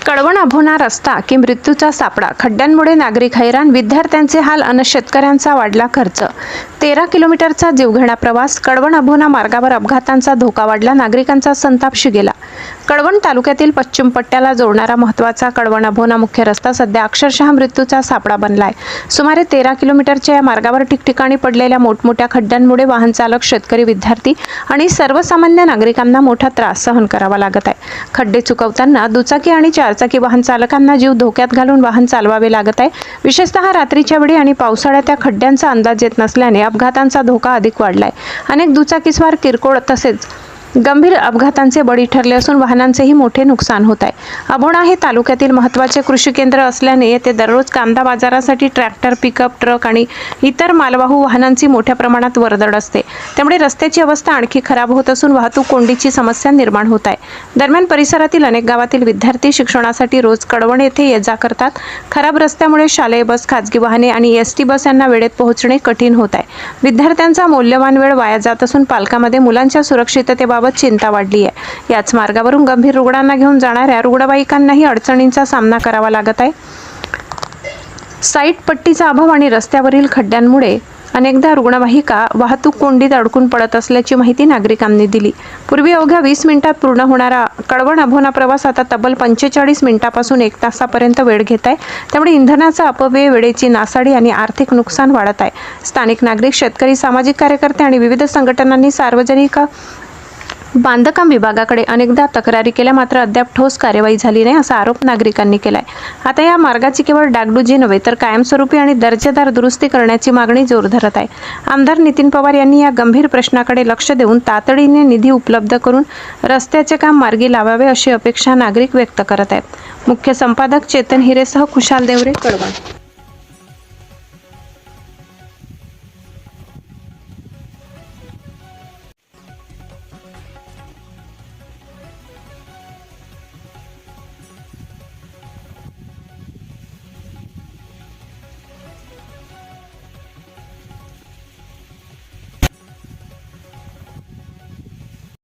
कळवण अभोना रस्ता की मृत्यूचा सापडा, खड्ड्यांमुळे नागरिक हैराण, विद्यार्थ्यांचे हाल अन शेतकऱ्यांचा वाढला खर्च। 13 किलोमीटरचा जीवघेणा प्रवास, कळवण अभोना मार्गावर अपघातांचा धोका वाढला, नागरिकांचा संताप शिगेला। कळवण तालुक्यातील पश्चिम पट्ट्याला जोडणारा महत्त्वाचा कळवण अभोना मुख्य रस्ता सध्या अक्षरशः मृत्यूचा सापळा बनलाय। सुमारे 13 किलोमीटरच्या या मार्गावर ठिकठिकाणी पडलेल्या मोठमोठ्या खड्ड्यांमुळे वाहन चालक, शेतकरी, विद्यार्थी आणि सर्वसामान्य नागरिकांना मोठा त्रास सहन करावा लागत आहे। खड्डे चुकवताना दुचाकी आणि चारचाकी वाहन चालकांना जीव धोक्यात घालून वाहन चालवावे लागत आहे। विशेषतः रात्रीच्या वेळी आणि पावसाळ्यात त्या खड्ड्यांचा अंदाज येत नसल्याने अपघातांचा धोका अधिक वाढलाय। अनेक दुचाकीस्वार किरकोळ तसेच गंभीर अपघातांचे बळी ठरले असून वाहनांचेही मोठे नुकसान होत आहे। अभोणा हे तालुक्यातील महत्त्वाचे कृषी केंद्र असल्याने येथे दररोज कांदा बाजारासाठी ट्रॅक्टर, पिकअप, ट्रक आणि इतर मालवाहू वाहनांची मोठ्या प्रमाणात वर्दळ असते। त्यामुळे रस्त्याची अवस्था आणखी खराब होत असून वाहतूक कोंडीची समस्या निर्माण होत आहे। दरम्यान परिसरातील अनेक गावातील विद्यार्थी शिक्षणासाठी रोज कळवण येथे ये-जा करतात। खराब रस्त्यामुळे शालेय बस, खाजगी वाहने आणि एसटी बस यांना वेळेत पोहोचणे कठीण होत आहे। विद्यार्थ्यांचा मौल्यवान वेळ वाया जात असून पालकांमध्ये मुलांच्या सुरक्षिततेबाबत चिंता वाढली आहे। याच मार्गावरून गंभीर रुग्णांना घेऊन जाणाऱ्या रुग्णवाहिकांनाही अडचणींचा सामना करावा लागत आहे। साईड पट्टीचा अभाव आणि रस्त्यावरील खड्ड्यांमुळे अनेकदा रुग्णवाहिका वाहतूक कोंडीत अडकून पडत असल्याची माहिती नागरिकांनी दिली। पूर्वी अवघ्या 20 मिनिटात पूर्ण होणारा कळवण अभोना प्रवास आता तब्बल 45 मिनिटापासून 1 तासापर्यंत वेळ घेत आहे। त्यामुळे इंधनाचा अपव्यय, वेळेची नासाडी आणि आर्थिक नुकसान वाढत आहे। स्थानिक नागरिक, शेतकरी, सामाजिक कार्यकर्ते आणि विविध संघटनांनी सार्वजनिक बांधकाम विभागाकडे अनेकदा तक्रारी केल्या, मात्र अद्याप ठोस कार्यवाही झाली नाही असा आरोप नागरिकांनी केलाय। आता या मार्गाची केवळ डागडुजी नव्हे तर कायमस्वरूपी आणि दर्जेदार दुरुस्ती करण्याची मागणी जोर धरत आहे। आमदार नितीन पवार यांनी या गंभीर प्रश्नाकडे लक्ष देऊन तातडीने निधी उपलब्ध करून रस्त्याचे काम मार्गी लावावे अशी अपेक्षा नागरिक व्यक्त करत आहेत। मुख्य संपादक चेतन हिरेसह खुशाल देवरे, कळवण।